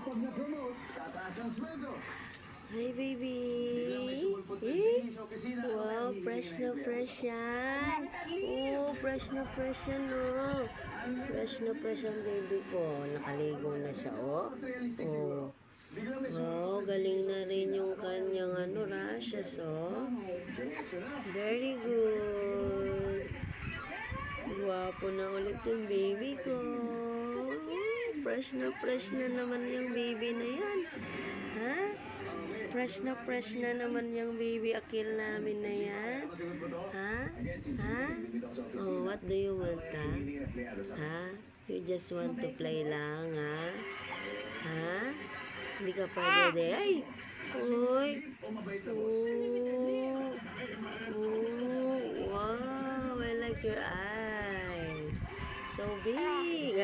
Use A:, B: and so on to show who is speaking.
A: Hi, baby. Wow, fresh na fresh yan. Oh, fresh na fresh yan, oh. Fresh na fresh ang baby ko. Nakaligo na siya, oh. Oh. Oh, galing na rin yung kanyang rashes, oh. Very good. Guwapo na ulit yung baby ko. Fresh na naman yung baby na yan. Ha? Fresh na naman yung baby akil namin na yan. Ha? Ha? Oh, what do you want, ha? Ha? You just want to play lang, ha? Ha? Hindi ka pwede. Ay! Uy! Oh! Oh! Wow! I like your eyes. So big.